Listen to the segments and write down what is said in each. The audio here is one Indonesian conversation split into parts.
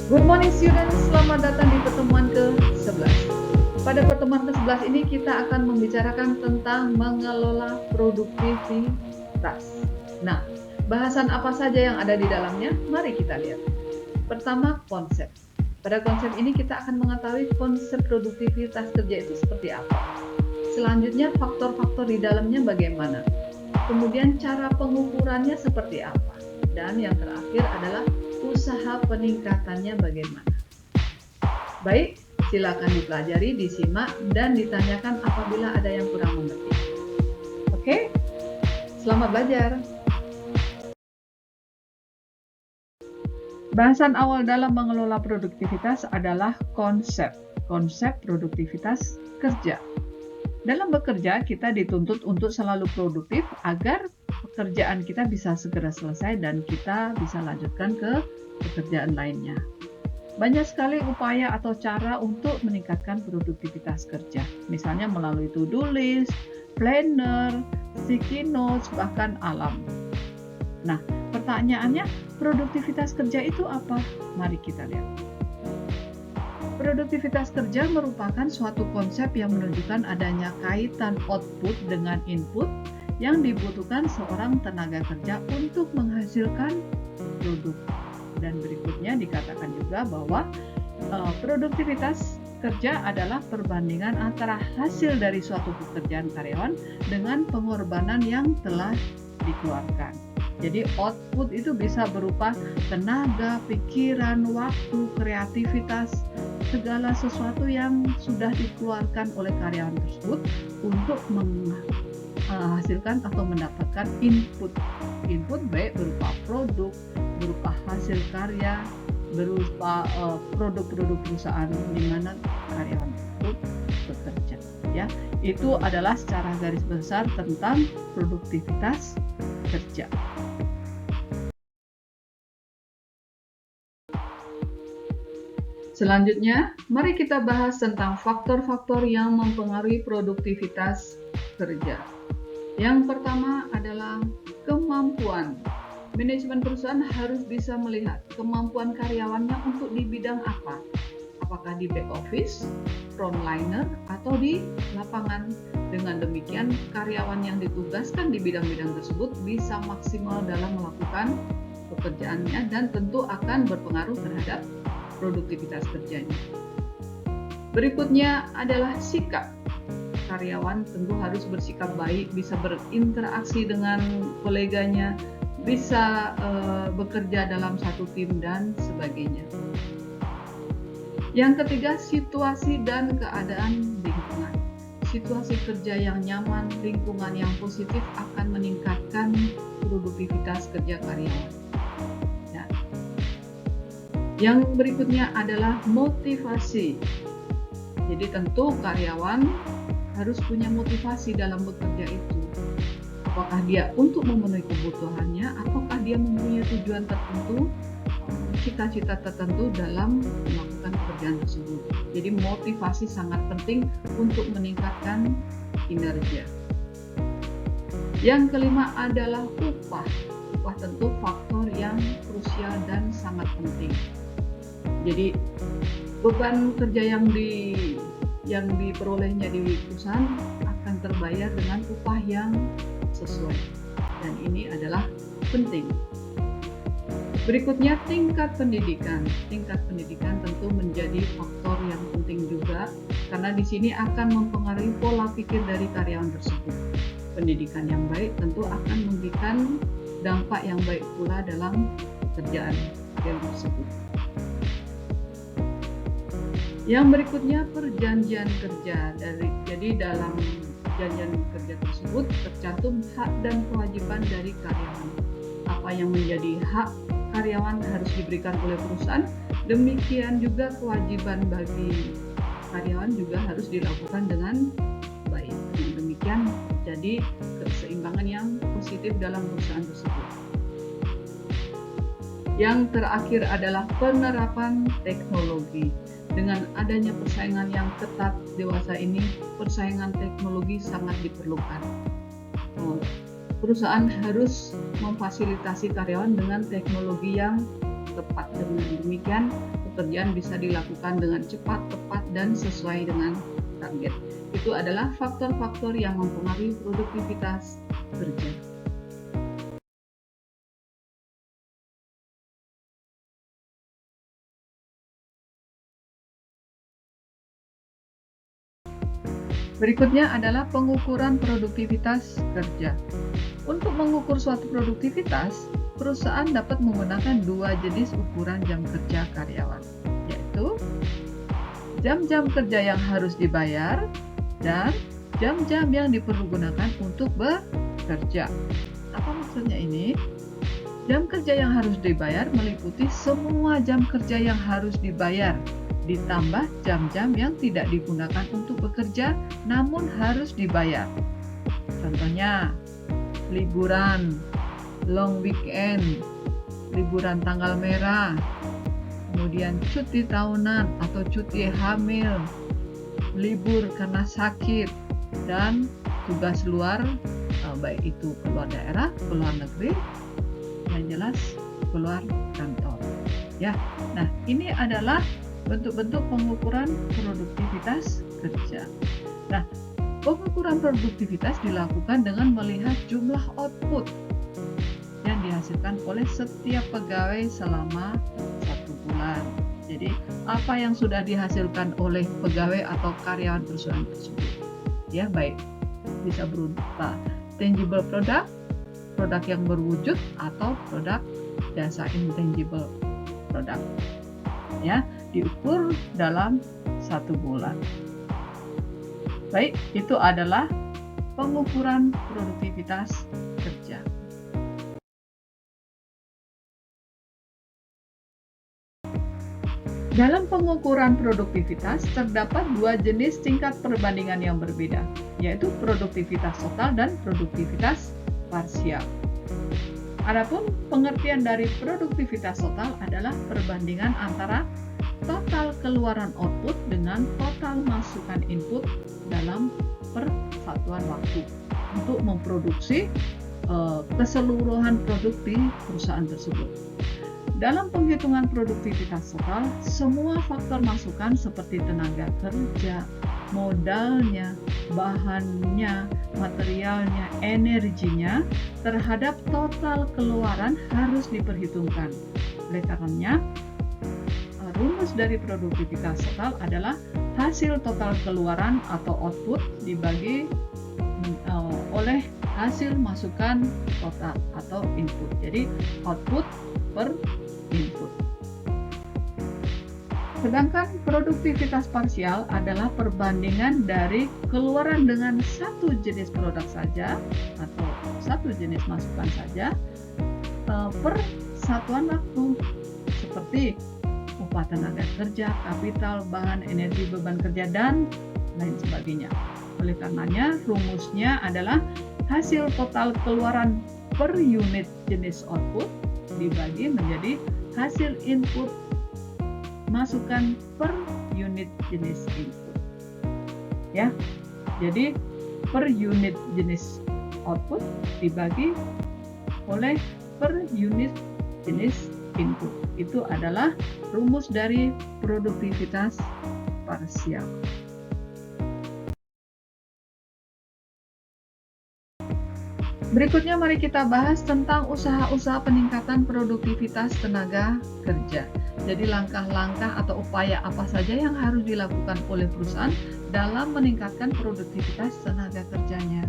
Good morning students, selamat datang di pertemuan ke-11. Pada pertemuan ke-11 ini kita akan membicarakan tentang mengelola produktivitas. Nah, bahasan apa saja yang ada di dalamnya? Mari kita lihat. Pertama, konsep. Pada konsep ini kita akan mengetahui konsep produktivitas kerja itu seperti apa. Selanjutnya, faktor-faktor di dalamnya bagaimana. Kemudian cara pengukurannya seperti apa. Dan yang terakhir adalah usaha peningkatannya bagaimana. Baik, silakan dipelajari, disimak, dan ditanyakan apabila ada yang kurang mengerti. Oke, selamat belajar. Bahasan awal dalam mengelola produktivitas adalah konsep produktivitas kerja. Dalam bekerja, kita dituntut untuk selalu produktif agar pekerjaan kita bisa segera selesai dan kita bisa lanjutkan ke pekerjaan lainnya. Banyak sekali upaya atau cara untuk meningkatkan produktivitas kerja, misalnya melalui to-do list, planner, sticky notes, bahkan alarm. Nah, pertanyaannya, produktivitas kerja itu apa? Mari kita lihat. Produktivitas kerja merupakan suatu konsep yang menunjukkan adanya kaitan output dengan input yang dibutuhkan seorang tenaga kerja untuk menghasilkan produk. Dan berikutnya dikatakan juga bahwa produktivitas kerja adalah perbandingan antara hasil dari suatu pekerjaan karyawan dengan pengorbanan yang telah dikeluarkan. Jadi output itu bisa berupa tenaga, pikiran, waktu, kreativitas, segala sesuatu yang sudah dikeluarkan oleh karyawan tersebut untuk menghasilkan atau mendapatkan input baik berupa produk, berupa hasil karya, berupa produk-produk perusahaan di mana karyawan tersebut bekerja. Ya, itu adalah secara garis besar tentang produktivitas kerja. Selanjutnya, mari kita bahas tentang faktor-faktor yang mempengaruhi produktivitas kerja. Yang pertama adalah kemampuan. Manajemen perusahaan harus bisa melihat kemampuan karyawannya untuk di bidang apa. Apakah di back office, frontliner, atau di lapangan. Dengan demikian, karyawan yang ditugaskan di bidang-bidang tersebut bisa maksimal dalam melakukan pekerjaannya dan tentu akan berpengaruh terhadap produktivitas kerjanya. Berikutnya adalah sikap. Karyawan tentu harus bersikap baik, bisa berinteraksi dengan koleganya, bisa bekerja dalam satu tim dan sebagainya. Yang ketiga, situasi dan keadaan lingkungan. Situasi kerja yang nyaman, lingkungan yang positif akan meningkatkan produktivitas kerja karyawan. Ya. Yang berikutnya adalah motivasi. Jadi tentu karyawan harus punya motivasi dalam bekerja itu. Apakah dia untuk memenuhi kebutuhannya, ataukah dia mempunyai tujuan tertentu, cita-cita tertentu dalam melakukan pekerjaan tersebut. Jadi motivasi sangat penting untuk meningkatkan kinerja. Yang kelima adalah upah. Upah tentu faktor yang krusial dan sangat penting. Jadi beban kerja yang diperolehnya di perusahaan akan terbayar dengan upah yang sesuai, dan ini adalah penting. Berikutnya, tingkat pendidikan. Tingkat pendidikan tentu menjadi faktor yang penting juga, karena di sini akan mempengaruhi pola pikir dari karyawan tersebut. Pendidikan yang baik tentu akan memberikan dampak yang baik pula dalam pekerjaan tersebut. Yang berikutnya, perjanjian kerja. Jadi dalam perjanjian kerja tersebut tercantum hak dan kewajiban dari karyawan. Apa yang menjadi hak karyawan harus diberikan oleh perusahaan, demikian juga kewajiban bagi karyawan juga harus dilakukan dengan baik. Dengan demikian jadi keseimbangan yang positif dalam perusahaan tersebut. Yang terakhir adalah penerapan teknologi. Dengan adanya persaingan yang ketat dewasa ini, persaingan teknologi sangat diperlukan. Perusahaan harus memfasilitasi karyawan dengan teknologi yang tepat. Dengan demikian, pekerjaan bisa dilakukan dengan cepat, tepat, dan sesuai dengan target. Itu adalah faktor-faktor yang mempengaruhi produktivitas kerja. Berikutnya adalah pengukuran produktivitas kerja. Untuk mengukur suatu produktivitas, perusahaan dapat menggunakan dua jenis ukuran jam kerja karyawan, yaitu jam-jam kerja yang harus dibayar dan jam-jam yang dipergunakan untuk bekerja. Apa maksudnya ini? Jam kerja yang harus dibayar meliputi semua jam kerja yang harus dibayar, ditambah jam-jam yang tidak digunakan untuk bekerja namun harus dibayar. Contohnya, liburan, long weekend, liburan tanggal merah, kemudian cuti tahunan atau cuti hamil, libur karena sakit, dan tugas luar, baik itu keluar daerah, keluar negeri, yang jelas keluar kantor. Ya, nah ini adalah bentuk-bentuk pengukuran produktivitas kerja. Nah, pengukuran produktivitas dilakukan dengan melihat jumlah output yang dihasilkan oleh setiap pegawai selama 1 bulan. Jadi, apa yang sudah dihasilkan oleh pegawai atau karyawan perusahaan tersebut? Ya, baik bisa berupa tangible product, produk yang berwujud, atau produk jasa intangible product. Ya, diukur dalam 1 bulan. Baik, itu adalah pengukuran produktivitas kerja. Dalam pengukuran produktivitas terdapat dua jenis tingkat perbandingan yang berbeda, yaitu produktivitas total dan produktivitas parsial. Adapun pengertian dari produktivitas total adalah perbandingan antara total keluaran output dengan total masukan input dalam persatuan waktu untuk memproduksi keseluruhan produk di perusahaan tersebut. Dalam penghitungan produktivitas total, semua faktor masukan seperti tenaga kerja, modalnya, bahannya, materialnya, energinya terhadap total keluaran harus diperhitungkan. Oleh karenanya, rumus dari produktivitas total adalah hasil total keluaran atau output dibagi oleh hasil masukan total atau input. Jadi output per input. Sedangkan produktivitas parsial adalah perbandingan dari keluaran dengan satu jenis produk saja atau satu jenis masukan saja per satuan waktu, seperti upah tenaga kerja, kapital, bahan, energi, beban kerja, dan lain sebagainya. Oleh karenanya, rumusnya adalah hasil total keluaran per unit jenis output dibagi menjadi hasil input masukan per unit jenis input. Ya, jadi per unit jenis output dibagi oleh per unit jenis input. Itu adalah rumus dari produktivitas parsial. Berikutnya mari kita bahas tentang usaha-usaha peningkatan produktivitas tenaga kerja. Jadi langkah-langkah atau upaya apa saja yang harus dilakukan oleh perusahaan dalam meningkatkan produktivitas tenaga kerjanya.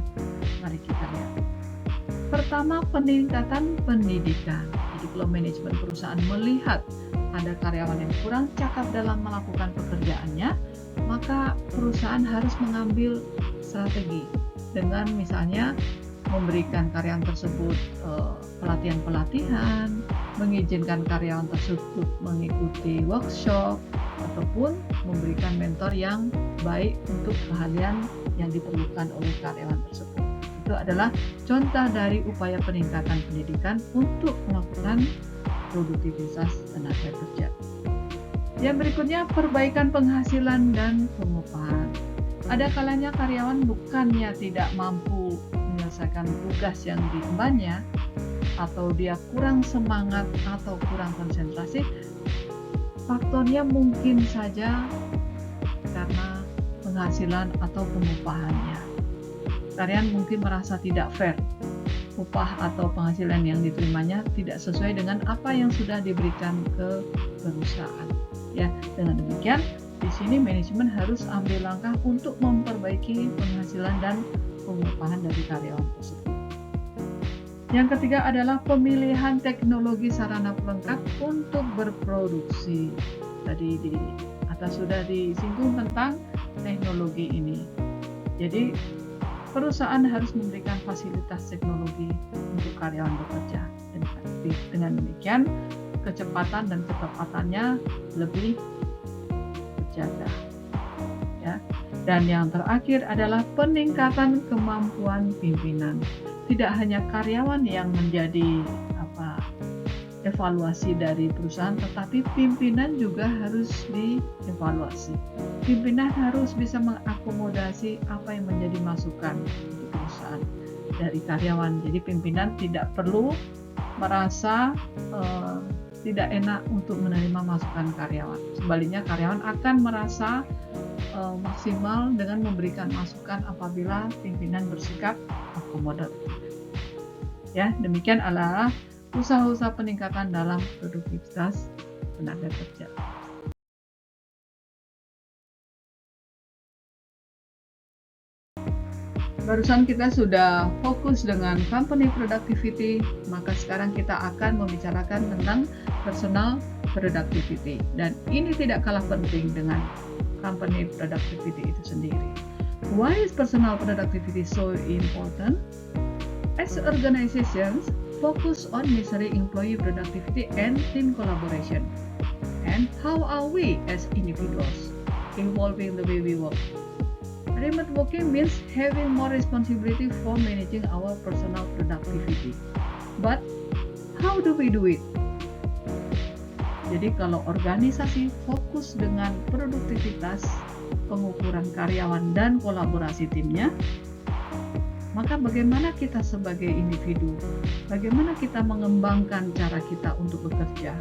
Mari kita lihat. Pertama, peningkatan pendidikan. Jadi kalau manajemen perusahaan melihat ada karyawan yang kurang cakap dalam melakukan pekerjaannya, maka perusahaan harus mengambil strategi dengan misalnya memberikan karyawan tersebut pelatihan-pelatihan, mengizinkan karyawan tersebut mengikuti workshop, ataupun memberikan mentor yang baik untuk keahlian yang diperlukan oleh karyawan tersebut. Itu adalah contoh dari upaya peningkatan pendidikan untuk melakukan produktivitas tenaga kerja. Yang berikutnya, perbaikan penghasilan dan pengupahan. Ada kalanya karyawan bukannya tidak mampu menyelesaikan tugas yang diembannya, atau dia kurang semangat atau kurang konsentrasi, Faktornya mungkin saja karena penghasilan atau pengupahannya. Karyawan mungkin merasa tidak fair, upah atau penghasilan yang diterimanya tidak sesuai dengan apa yang sudah diberikan ke perusahaan. Ya, dengan demikian di sini manajemen harus ambil langkah untuk memperbaiki penghasilan dan pengupahan dari karyawan tersebut. Yang ketiga adalah pemilihan teknologi sarana pelengkap untuk berproduksi. Tadi di atas sudah disinggung tentang teknologi ini. Jadi perusahaan harus memberikan fasilitas teknologi untuk karyawan bekerja. Dengan demikian kecepatan dan ketepatannya lebih terjaga. Ya. Dan yang terakhir adalah peningkatan kemampuan pimpinan. Tidak hanya karyawan yang menjadi evaluasi dari perusahaan, tetapi pimpinan juga harus dievaluasi. Pimpinan harus bisa mengakomodasi apa yang menjadi masukan untuk perusahaan dari karyawan. Jadi pimpinan tidak perlu merasa tidak enak untuk menerima masukan karyawan. Sebaliknya karyawan akan merasa maksimal dengan memberikan masukan apabila pimpinan bersikap akomodatif. Ya, demikian adalah usaha-usaha peningkatan dalam produktivitas tenaga kerja. Barusan kita sudah fokus dengan company productivity, maka sekarang kita akan membicarakan tentang personal productivity. Dan ini tidak kalah penting dengan company productivity itu sendiri. Why is personal productivity so important? As organizations, focus on measuring employee productivity and team collaboration. And how are we as individuals evolving the way we work? Remote working means having more responsibility for managing our personal productivity. But how do we do it? Jadi kalau organisasi fokus dengan produktivitas, pengukuran karyawan dan kolaborasi timnya, maka bagaimana kita sebagai individu? Bagaimana kita mengembangkan cara kita untuk bekerja?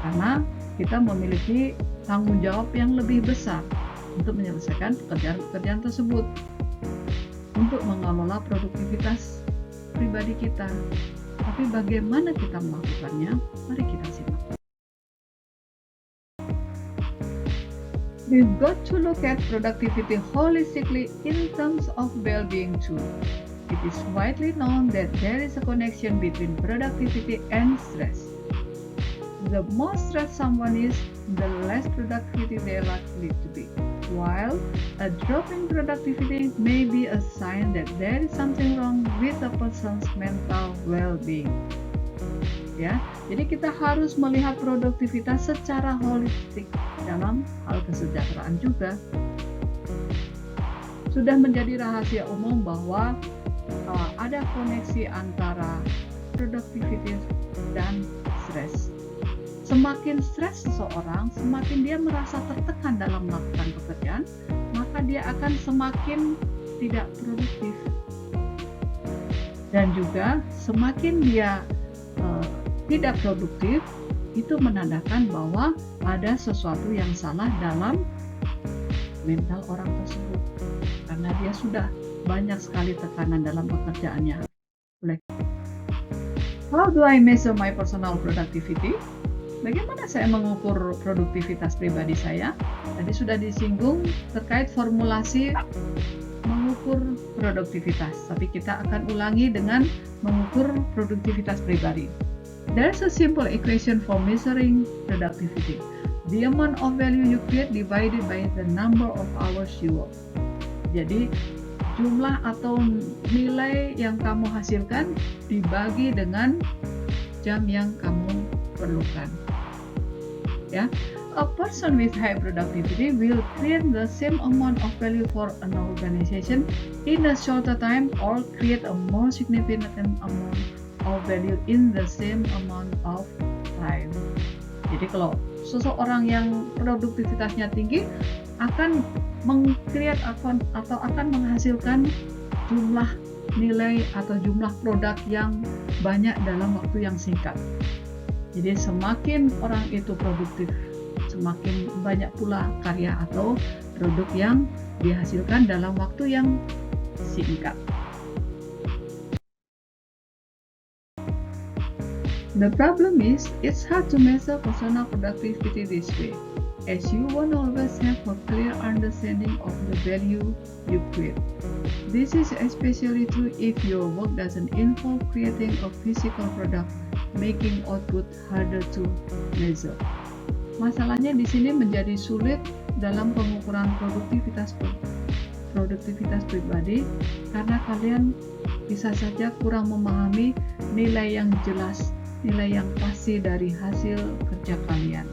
Karena kita memiliki tanggung jawab yang lebih besar untuk menyelesaikan pekerjaan-pekerjaan tersebut, untuk mengelola produktivitas pribadi kita. Tapi bagaimana kita melakukannya? Mari kita simak. We've got to look at productivity holistically in terms of well-being too. It is widely known that there is a connection between productivity and stress. The more stressed someone is, the less productivity they are likely to be. While a drop in productivity may be a sign that there is something wrong with a person's mental well-being. Ya, jadi kita harus melihat produktivitas secara holistik dalam hal kesejahteraan juga. Sudah menjadi rahasia umum bahwa ada koneksi antara produktivitas dan stres. Semakin stres seseorang, semakin dia merasa tertekan dalam melakukan pekerjaan, maka dia akan semakin tidak produktif. Dan juga semakin dia tidak produktif, itu menandakan bahwa ada sesuatu yang salah dalam mental orang tersebut. Karena dia sudah banyak sekali tekanan dalam pekerjaannya. How do I measure my personal productivity? Bagaimana saya mengukur produktivitas pribadi saya? Tadi sudah disinggung terkait formulasi mengukur produktivitas, tapi kita akan ulangi dengan mengukur produktivitas pribadi. There's a simple equation for measuring productivity. The amount of value you create divided by the number of hours you work. Jadi jumlah atau nilai yang kamu hasilkan dibagi dengan jam yang kamu perlukan. Ya, a person with high productivity will create the same amount of value for an organization in a shorter time or create a more significant amount of value in the same amount of time. Jadi kalau seseorang yang produktivitasnya tinggi akan meng-create atau akan menghasilkan jumlah nilai atau jumlah produk yang banyak dalam waktu yang singkat. Jadi semakin orang itu produktif semakin banyak pula karya atau produk yang dihasilkan dalam waktu yang singkat. The problem is, it's hard to measure personal productivity this way, as you won't always have a clear understanding of the value you create. This is especially true if your work doesn't involve creating a physical product, making output harder to measure. Masalahnya di sini menjadi sulit dalam pengukuran produktivitas pribadi karena kalian bisa saja kurang memahami nilai yang jelas, nilai yang pasti dari hasil kerja kalian.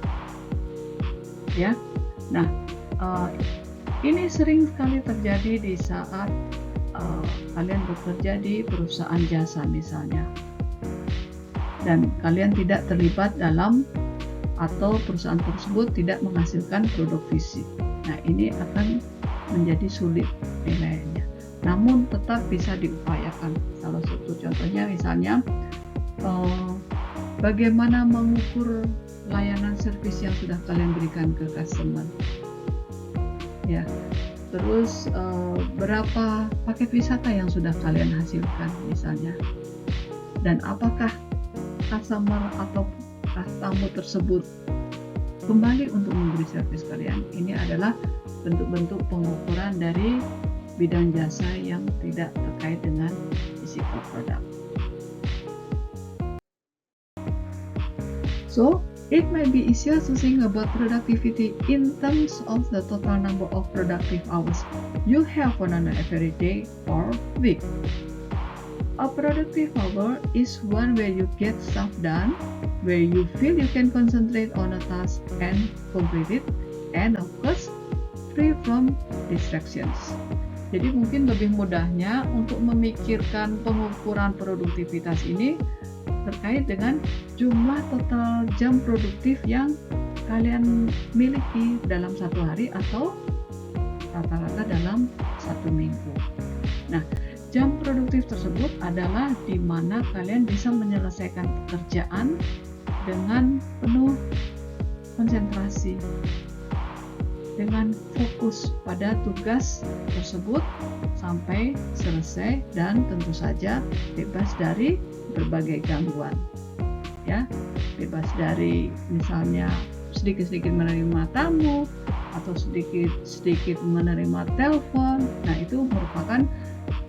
Ya, nah ini sering sekali terjadi di saat kalian bekerja di perusahaan jasa misalnya, dan kalian tidak terlibat dalam atau perusahaan tersebut tidak menghasilkan produk fisik. Nah, ini akan menjadi sulit nilainya. Namun tetap bisa diupayakan. Salah satu contohnya misalnya bagaimana mengukur layanan servis yang sudah kalian berikan ke customer. Ya. Terus berapa paket wisata yang sudah kalian hasilkan misalnya. Dan apakah customer atau tamu tersebut kembali untuk memberi servis kalian. Ini adalah bentuk-bentuk pengukuran dari bidang jasa yang tidak terkait dengan physical product. So, it might be easier to think about productivity in terms of the total number of productive hours you have on an average day or week. A productive hour is one where you get stuff done, where you feel you can concentrate on a task and complete it, and of course, free from distractions. Jadi mungkin lebih mudahnya untuk memikirkan pengukuran produktivitas ini terkait dengan jumlah total jam produktif yang kalian miliki dalam satu hari atau rata-rata dalam satu minggu. Nah, jam produktif tersebut adalah di mana kalian bisa menyelesaikan pekerjaan dengan penuh konsentrasi, dengan fokus pada tugas tersebut sampai selesai dan tentu saja bebas dari berbagai gangguan. Ya, bebas dari misalnya sedikit-sedikit menerima tamu atau sedikit-sedikit menerima telepon. Nah, itu merupakan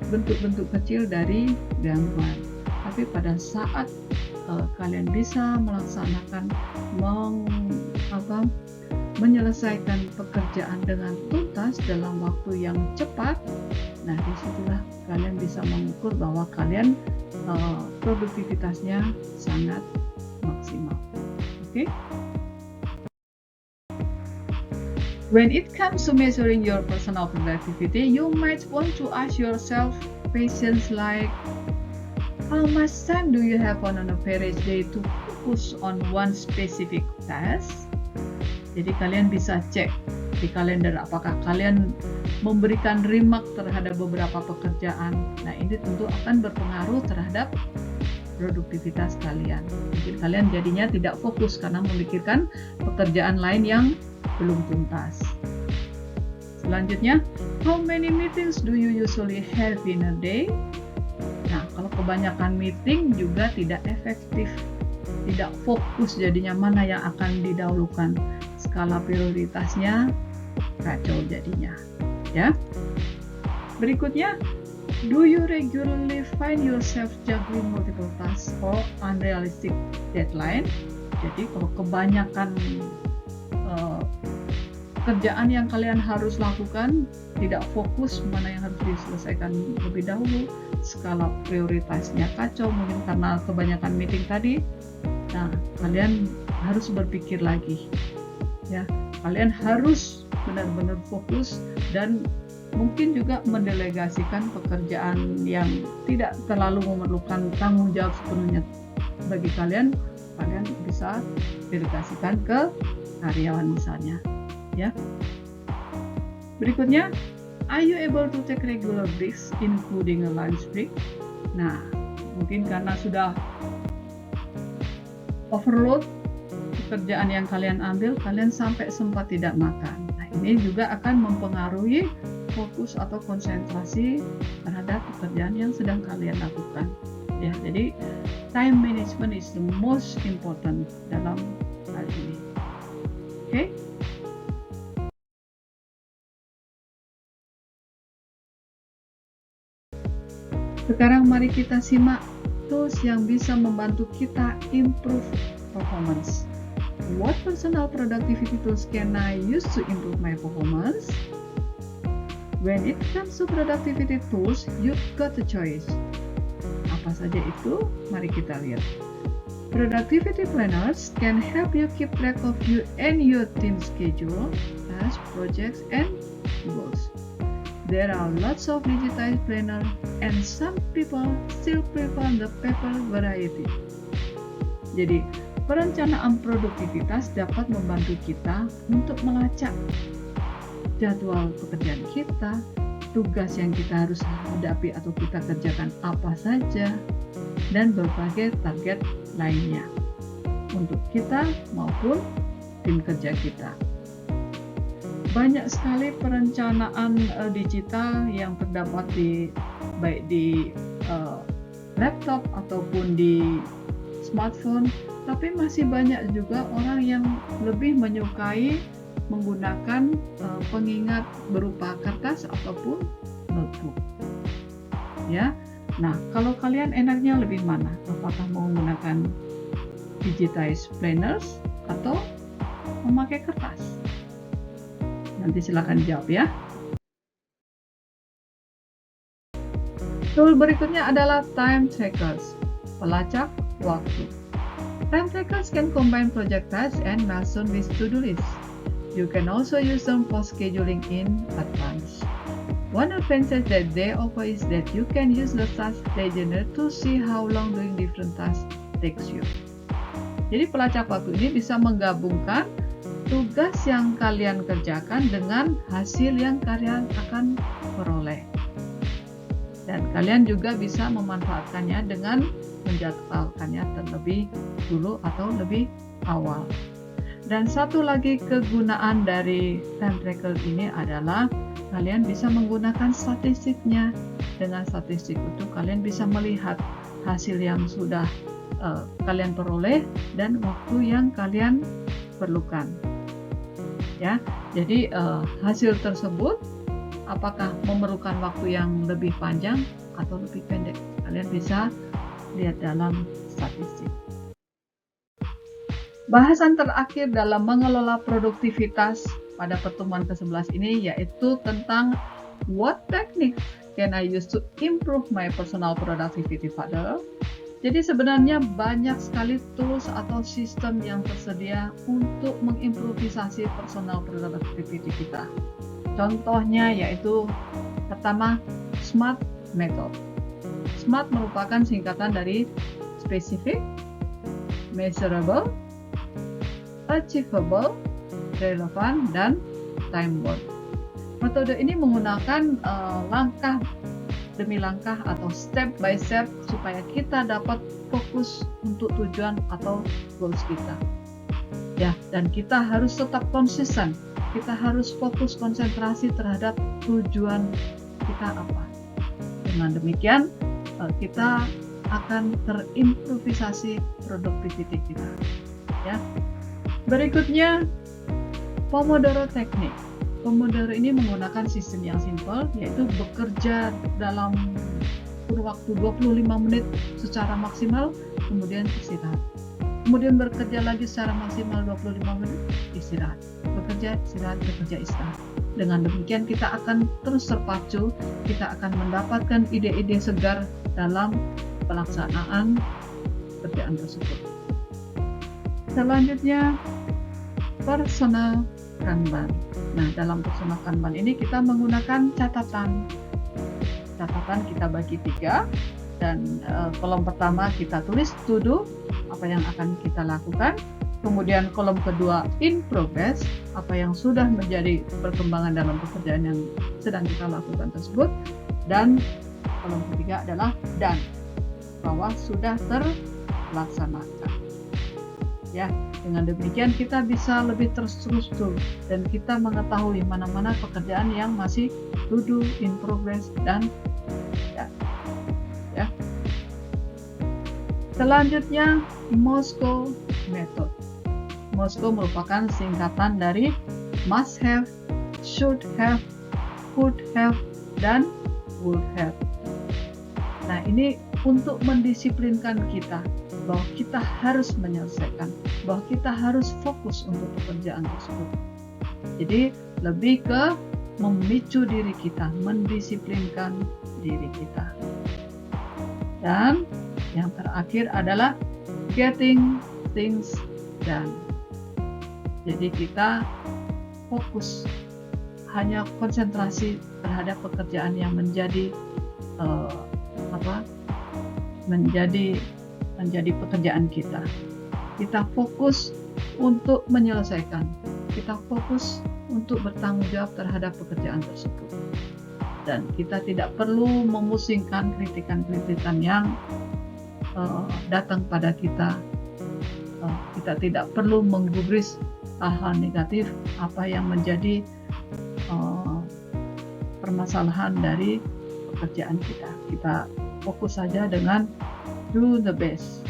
bentuk-bentuk kecil dari gangguan. Tapi pada saat kalian bisa melaksanakan menyelesaikan pekerjaan dengan tuntas dalam waktu yang cepat, nah disitulah kalian bisa mengukur bahwa kalian produktivitasnya sangat maksimal. Oke? When it comes to measuring your personal productivity, you might want to ask yourself questions like, how much time do you have on an average day to focus on one specific task? Jadi kalian bisa cek di kalender apakah kalian memberikan remark terhadap beberapa pekerjaan. Nah, ini tentu akan berpengaruh terhadap produktivitas kalian. Mungkin kalian jadinya tidak fokus karena memikirkan pekerjaan lain yang belum tuntas. Selanjutnya, how many meetings do you usually have in a day? Nah, kalau kebanyakan meeting juga tidak efektif, tidak fokus jadinya mana yang akan didahulukan. Skala prioritasnya kacau jadinya. Ya. Berikutnya, do you regularly find yourself juggling multiple tasks or unrealistic deadline? Jadi kalau kebanyakan pekerjaan yang kalian harus lakukan tidak fokus mana yang harus diselesaikan lebih dahulu, skala prioritasnya kacau mungkin karena kebanyakan meeting tadi. Nah, kalian harus berpikir lagi. Ya, kalian harus benar-benar fokus dan mungkin juga mendelegasikan pekerjaan yang tidak terlalu memerlukan tanggung jawab sepenuhnya bagi kalian bisa delegasikan ke karyawan misalnya. Ya. Berikutnya, are you able to take regular breaks including a lunch break? Nah, mungkin karena sudah overload kerjaan yang kalian ambil, kalian sampai sempat tidak makan. Nah, ini juga akan mempengaruhi fokus atau konsentrasi terhadap pekerjaan yang sedang kalian lakukan. Ya, jadi time management is the most important dalam hal ini. Oke? Sekarang mari kita simak tools yang bisa membantu kita improve performance. What personal productivity tools can I use to improve my performance? When it comes to productivity tools, you've got a choice. Apa saja itu? Mari kita lihat. Productivity planners can help you keep track of you and your team schedule, tasks, projects, and goals. There are lots of digitized planner and some people still prefer the paper variety. Jadi, perencanaan produktivitas dapat membantu kita untuk melacak jadwal pekerjaan kita, tugas yang kita harus hadapi atau kita kerjakan apa saja, dan berbagai target lainnya untuk kita maupun tim kerja kita. Banyak sekali perencanaan digital yang terdapat baik di laptop ataupun di smartphone, tapi masih banyak juga orang yang lebih menyukai menggunakan pengingat berupa kertas ataupun notebook. Ya. Nah, kalau kalian enaknya lebih mana? Apakah menggunakan digitized planners atau memakai kertas? Nanti silakan jawab ya. Tool berikutnya adalah time trackers, pelacak waktu. Time trackers can combine project tasks and milestone with to-do list. You can also use them for scheduling in advance. One advantage that they offer is that you can use the task planner to see how long doing different tasks takes you. Jadi pelacak waktu ini bisa menggabungkan tugas yang kalian kerjakan dengan hasil yang kalian akan peroleh. Dan kalian juga bisa memanfaatkannya dengan menjadwalkannya terlebih dulu atau lebih awal. Dan satu lagi kegunaan dari time tracker ini adalah kalian bisa menggunakan statistiknya. Dengan statistik itu kalian bisa melihat hasil yang sudah kalian peroleh dan waktu yang kalian perlukan. Ya, jadi hasil tersebut apakah memerlukan waktu yang lebih panjang atau lebih pendek? Kalian bisa lihat dalam statistik. Bahasan terakhir dalam mengelola produktivitas pada pertemuan ke-11 ini yaitu tentang what technique can I use to improve my personal productivity further. Jadi sebenarnya banyak sekali tools atau sistem yang tersedia untuk mengimprovisasi personal productivity kita. Contohnya yaitu pertama, SMART method. SMART merupakan singkatan dari specific, measurable, achievable, relevant, dan time-bound. Metode ini menggunakan langkah demi langkah atau step by step supaya kita dapat fokus untuk tujuan atau goals kita. Ya, dan kita harus tetap konsisten. Kita harus fokus konsentrasi terhadap tujuan kita apa. Dengan demikian, kita akan terimprovisasi produktiviti kita. Ya. Berikutnya, Pomodoro Technique. Pomodoro ini menggunakan sistem yang simpel, yaitu bekerja dalam kurun waktu 25 menit secara maksimal, kemudian istirahat. Kemudian bekerja lagi secara maksimal 25 menit, istirahat. Bekerja, istirahat, bekerja, istirahat. Dengan demikian kita akan terus terpacu, kita akan mendapatkan ide-ide segar dalam pelaksanaan pekerjaan tersebut. Selanjutnya, personal Kanban. Nah, dalam personal Kanban ini kita menggunakan catatan. Catatan kita bagi 3 dan kolom pertama kita tulis to do, apa yang akan kita lakukan. Kemudian kolom kedua in progress, apa yang sudah menjadi perkembangan dalam pekerjaan yang sedang kita lakukan tersebut. Dan kolom ketiga adalah done, bahwa sudah terlaksanakan. Ya, dengan demikian kita bisa lebih terstruktur dan kita mengetahui mana-mana pekerjaan yang masih to do, in progress, dan ya. Selanjutnya, Moscow Method. Moscow merupakan singkatan dari must have, should have, could have, dan would have. Nah, ini untuk mendisiplinkan kita bahwa kita harus menyelesaikan, bahwa kita harus fokus untuk pekerjaan tersebut. Jadi lebih ke memicu diri kita, mendisiplinkan diri kita. Dan yang terakhir adalah getting things done. Jadi kita fokus, hanya konsentrasi terhadap pekerjaan yang menjadi menjadi pekerjaan kita. Kita fokus untuk menyelesaikan. Kita fokus untuk bertanggung jawab terhadap pekerjaan tersebut. Dan kita tidak perlu memusingkan kritikan-kritikan yang datang pada kita. Kita tidak perlu menggubris hal-hal negatif apa yang menjadi permasalahan dari pekerjaan kita. Kita fokus saja dengan do the best.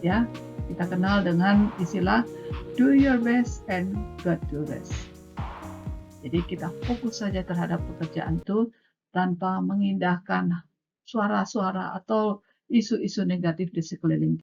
Ya, kita kenal dengan istilah do your best and God do rest. Jadi kita fokus saja terhadap pekerjaan itu tanpa mengindahkan suara-suara atau isu-isu negatif di sekeliling